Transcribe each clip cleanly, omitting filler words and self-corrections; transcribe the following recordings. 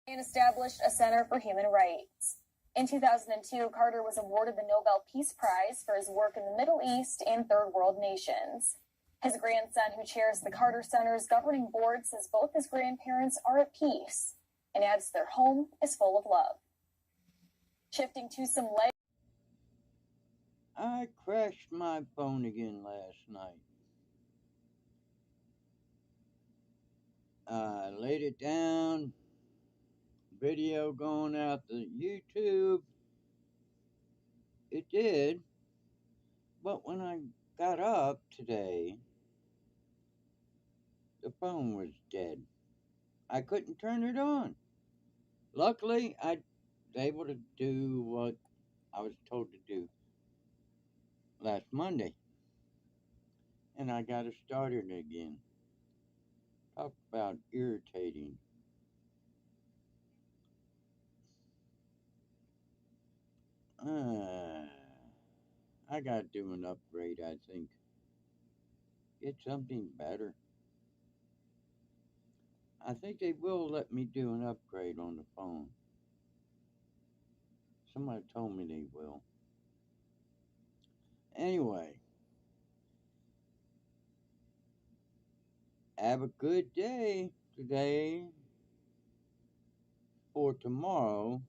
And established a Center for Human Rights. In 2002, Carter was awarded the Nobel Peace Prize for his work in the Middle East and Third World nations. His grandson, who chairs the Carter Center's governing board, says both his grandparents are at peace and adds their home is full of love. Shifting to some I crashed my phone again last night. I laid it down, video going out to YouTube. It did, but when I got up today, the phone was dead. I couldn't turn it on. Luckily, I was able to do what I was told to do last Monday, and I got it started again. Talk about irritating. I gotta do an upgrade, I think. Get something better. I think they will let me do an upgrade on the phone. Somebody told me they will. Anyway, have a good day today. For tomorrow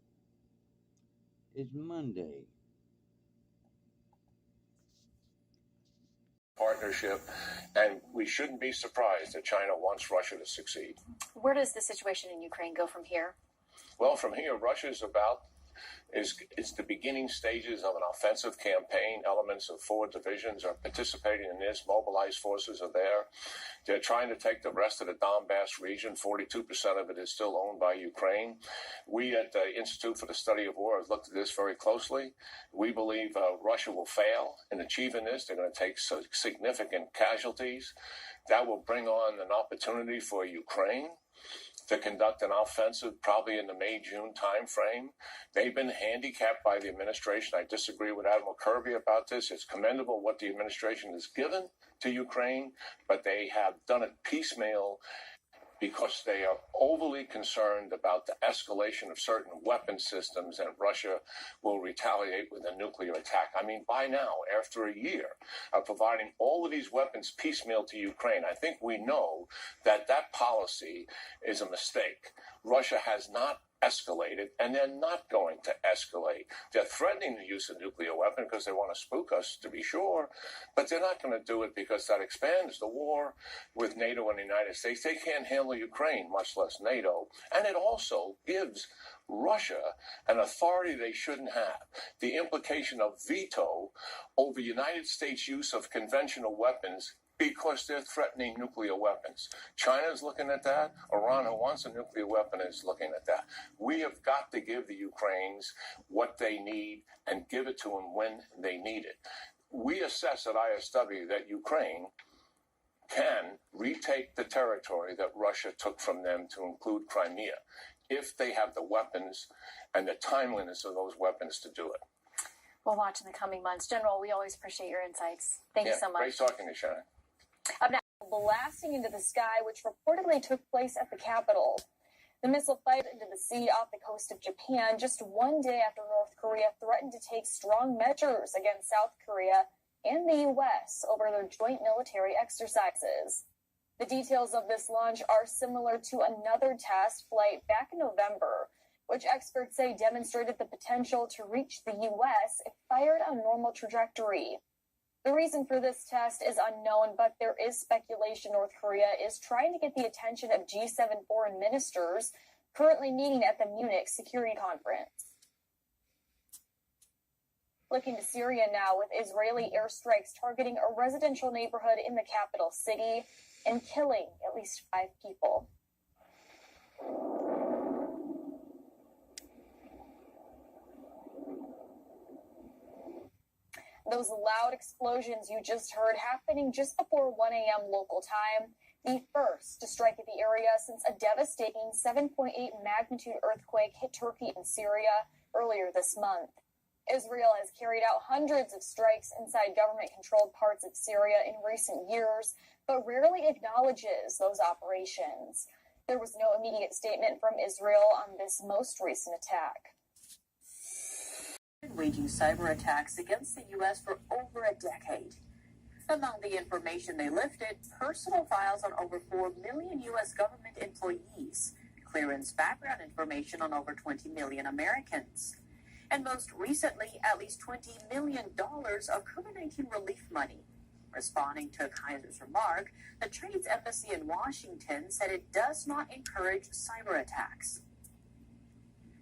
is Monday. Partnership, and we shouldn't be surprised that China wants Russia to succeed. Where does the situation in Ukraine go from here? Well, from here, Russia's is the beginning stages of an offensive campaign. Elements of 4 divisions are participating in this. Mobilized forces are there. They're trying to take the rest of the Donbass region. 42% of it is still owned by Ukraine. We at the Institute for the Study of War have looked at this very closely. We believe Russia will fail in achieving this. They're going to take significant casualties. That will bring on an opportunity for Ukraine to conduct an offensive probably in the May-June timeframe. They've been handicapped by the administration. I disagree with Admiral Kirby about this. It's commendable what the administration has given to Ukraine, but they have done it piecemeal because they are overly concerned about the escalation of certain weapon systems, and Russia will retaliate with a nuclear attack. I mean, by now, after a year of providing all of these weapons piecemeal to Ukraine, I think we know that that policy is a mistake. Russia has not escalated, and they're not going to escalate. They're threatening the use of nuclear weapons because they want to spook us, to be sure, but they're not going to do it because that expands the war with NATO and the United States. They can't handle Ukraine, much less NATO, and it also gives Russia an authority they shouldn't have. The implication of veto over United States use of conventional weapons because they're threatening nuclear weapons. China's looking at that. Iran, who wants a nuclear weapon, is looking at that. We have got to give the Ukrainians what they need and give it to them when they need it. We assess at ISW that Ukraine can retake the territory that Russia took from them, to include Crimea, if they have the weapons and the timeliness of those weapons to do it. We'll watch in the coming months. General, we always appreciate your insights. Thank you so much. Great talking to you, Shannon. Up now, blasting into the sky, which reportedly took place at the Capitol. The missile fired into the sea off the coast of Japan just one day after North Korea threatened to take strong measures against South Korea and the U.S. over their joint military exercises. The details of this launch are similar to another test flight back in November, which experts say demonstrated the potential to reach the U.S. if fired on a normal trajectory. The reason for this test is unknown, but there is speculation North Korea is trying to get the attention of G7 foreign ministers currently meeting at the Munich Security Conference. Looking to Syria now, with Israeli airstrikes targeting a residential neighborhood in the capital city and killing at least 5 people. Those loud explosions you just heard happening just before 1 a.m. local time, the first to strike at the area since a devastating 7.8 magnitude earthquake hit Turkey and Syria earlier this month. Israel has carried out hundreds of strikes inside government-controlled parts of Syria in recent years, but rarely acknowledges those operations. There was no immediate statement from Israel on this most recent attack. Waging cyber attacks against the U.S. for over a decade. Among the information they lifted, personal files on over 4 million U.S. government employees, clearance background information on over 20 million Americans, and most recently, at least $20 million of COVID-19 relief money. Responding to Kaiser's remark, the Chinese embassy in Washington said it does not encourage cyber attacks.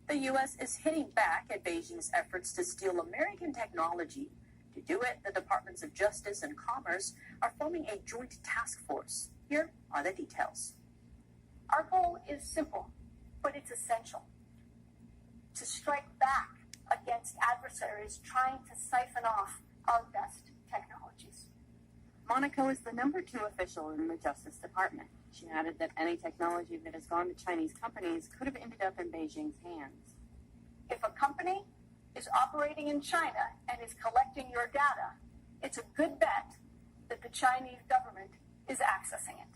The U.S. is hitting back at Beijing's efforts to steal American technology. To do it, the Departments of Justice and Commerce are forming a joint task force. Here are the details. Our goal is simple, but it's essential. To strike back against adversaries trying to siphon off our best technologies. Monaco is the #2 official in the Justice Department. She added that any technology that has gone to Chinese companies could have ended up in Beijing's hands. If a company is operating in China and is collecting your data, it's a good bet that the Chinese government is accessing it.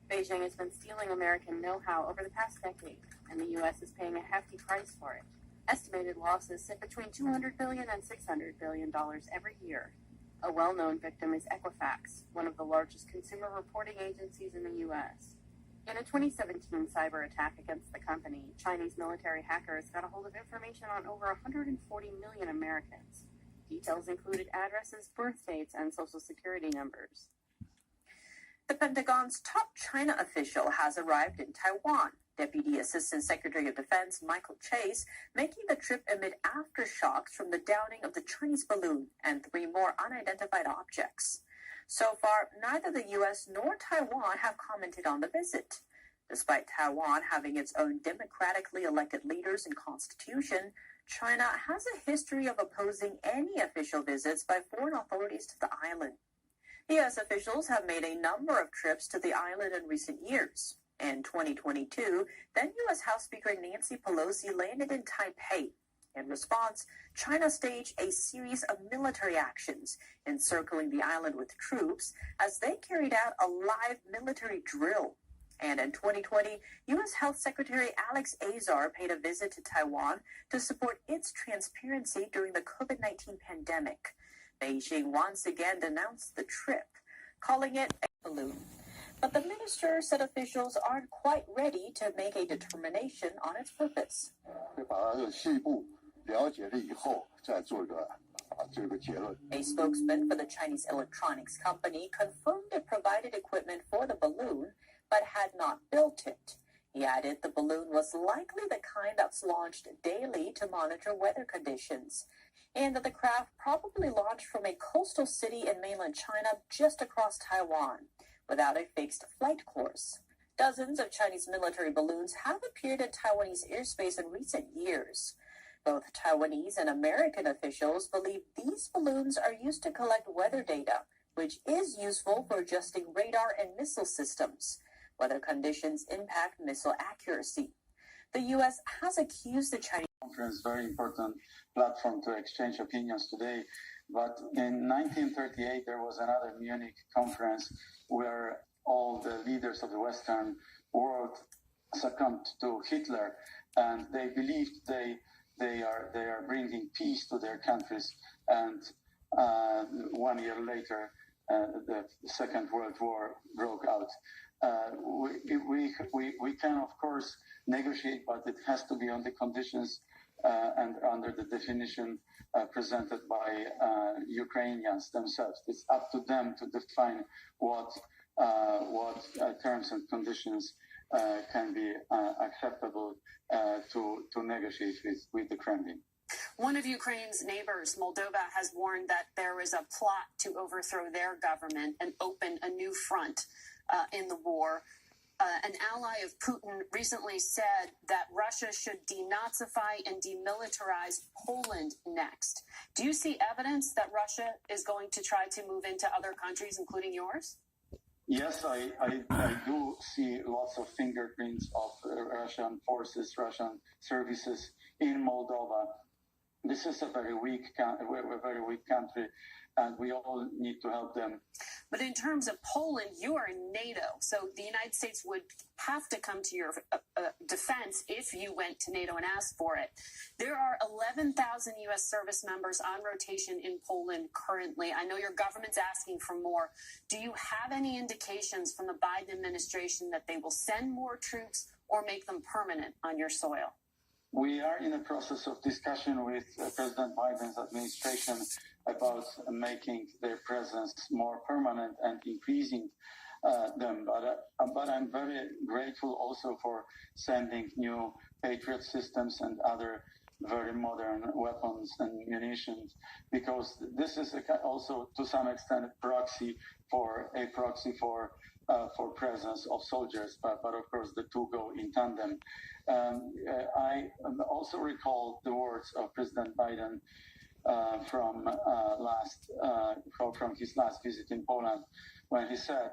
Beijing has been stealing American know-how over the past decade, and the U.S. is paying a hefty price for it. Estimated losses sit between $200 billion and $600 billion every year. A well-known victim is Equifax, one of the largest consumer reporting agencies in the U.S. In a 2017 cyber attack against the company, Chinese military hackers got a hold of information on over 140 million Americans. Details included addresses, birth dates, and social security numbers. The Pentagon's top China official has arrived in Taiwan. Deputy Assistant Secretary of Defense Michael Chase making the trip amid aftershocks from the downing of the Chinese balloon and 3 more unidentified objects. So far, neither the U.S. nor Taiwan have commented on the visit. Despite Taiwan having its own democratically elected leaders and constitution, China has a history of opposing any official visits by foreign authorities to the island. U.S. officials have made a number of trips to the island in recent years. In 2022, then U.S. House Speaker Nancy Pelosi landed in Taipei. In response, China staged a series of military actions, encircling the island with troops as they carried out a live military drill. And in 2020, U.S. Health Secretary Alex Azar paid a visit to Taiwan to support its transparency during the COVID-19 pandemic. Beijing once again denounced the trip, calling it a balloon. But the minister said officials aren't quite ready to make a determination on its purpose. A spokesman for the Chinese electronics company confirmed it provided equipment for the balloon, but had not built it. He added the balloon was likely the kind that's launched daily to monitor weather conditions, and that the craft probably launched from a coastal city in mainland China just across Taiwan, without a fixed flight course. Dozens of Chinese military balloons have appeared in Taiwanese airspace in recent years. Both Taiwanese and American officials believe these balloons are used to collect weather data, which is useful for adjusting radar and missile systems. Weather conditions impact missile accuracy. The U.S. has accused the Chinese conference, very important platform to exchange opinions today. But in 1938, there was another Munich conference where all the leaders of the Western world succumbed to Hitler, and they believed they are bringing peace to their countries. And 1 year later, the Second World War broke out. We can, of course, negotiate, but it has to be on the conditions and under the definition presented by Ukrainians themselves. It's up to them to define what terms and conditions can be acceptable to negotiate with the Kremlin. One of Ukraine's neighbors, Moldova, has warned that there is a plot to overthrow their government and open a new front in the war. An ally of Putin recently said that Russia should denazify and demilitarize Poland next. Do you see evidence that Russia is going to try to move into other countries, including yours? Yes, I do see lots of fingerprints of Russian forces, Russian services in Moldova. this is a very weak country, and we all need to help them. But in terms of Poland, you are in NATO, so the United States would have to come to your defense if you went to NATO and asked for it. There are 11,000 U.S. service members on rotation in Poland currently. I know your government's asking for more. Do you have any indications from the Biden administration that they will send more troops or make them permanent on your soil? We are in a process of discussion with President Biden's administration about making their presence more permanent and increasing them. But I'm very grateful also for sending new Patriot systems and other very modern weapons and munitions, because this is also to some extent a proxy for presence of soldiers, but of course the two go in tandem. I also recall the words of President Biden from his last visit in Poland, when he said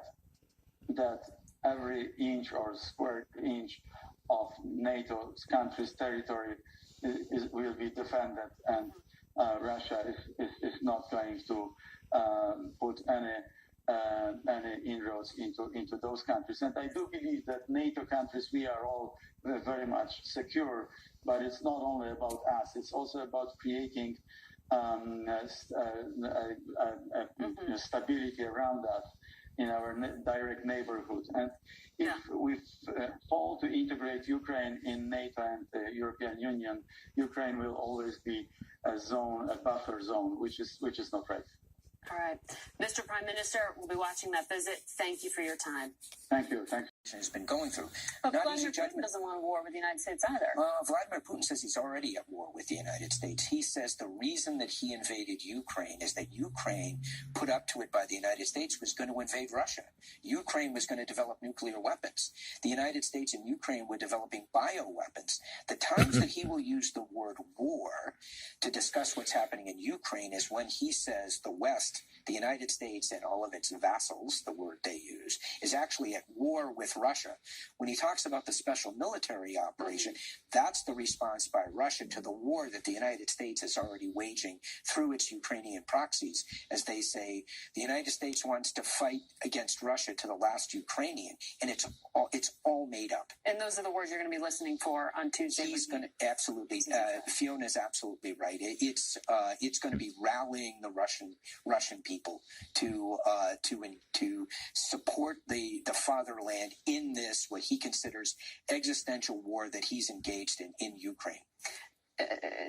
that every inch or square inch of NATO's country's territory will be defended, and Russia is not going to put any inroads into those countries. And I do believe that NATO countries, we are all very much secure, but it's not only about us, it's also about creating stability around that in our direct neighborhood. And if we fall to integrate Ukraine in NATO and the European Union, Ukraine will always be a buffer zone, which is not right. All right. Mr. Prime Minister, we'll be watching that visit. Thank you for your time. Thank you. Thank you. Has been going through. But Vladimir Putin doesn't want a war with the United States either. Vladimir Putin says he's already at war with the United States. He says the reason that he invaded Ukraine is that Ukraine, put up to it by the United States, was going to invade Russia. Ukraine was going to develop nuclear weapons. The United States and Ukraine were developing bioweapons. The times that he will use the word war to discuss what's happening in Ukraine is when he says the West, the United States and all of its vassals, the word they use, is actually at war with Russia. When he talks about the special military operation, that's the response by Russia to the war that the United States is already waging through its Ukrainian proxies. As they say, the United States wants to fight against Russia to the last Ukrainian, and it's all made up. And those are the words you're going to be listening for on Tuesday. He's going to absolutely. Fiona's absolutely right. It's going to be rallying the Russian people to support the fatherland in this, what he considers existential war that he's engaged in Ukraine.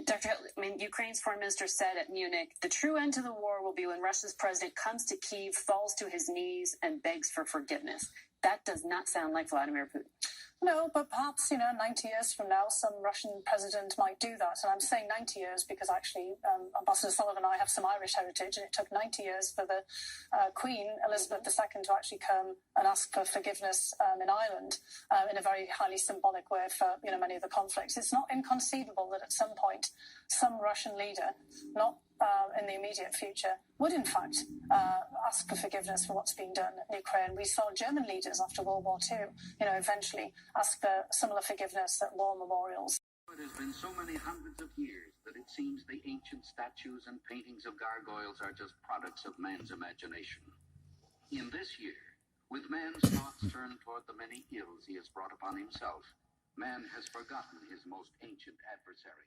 Dr. Ukraine's foreign minister said at Munich, the true end to the war will be when Russia's president comes to Kyiv, falls to his knees, and begs for forgiveness. That does not sound like Vladimir Putin. No, but perhaps, 90 years from now, some Russian president might do that. And I'm saying 90 years because actually Ambassador Sullivan and I have some Irish heritage, and it took 90 years for the Queen, Elizabeth II, to actually come and ask for forgiveness in Ireland in a very highly symbolic way for, many of the conflicts. It's not inconceivable that at some point, some Russian leader, not in the immediate future, would in fact ask for forgiveness for what's being done in Ukraine. We saw German leaders after World War II, eventually ask for similar forgiveness at war memorials. It has been so many hundreds of years that it seems the ancient statues and paintings of gargoyles are just products of man's imagination. In this year, with man's thoughts turned toward the many ills he has brought upon himself, man has forgotten his most ancient adversary.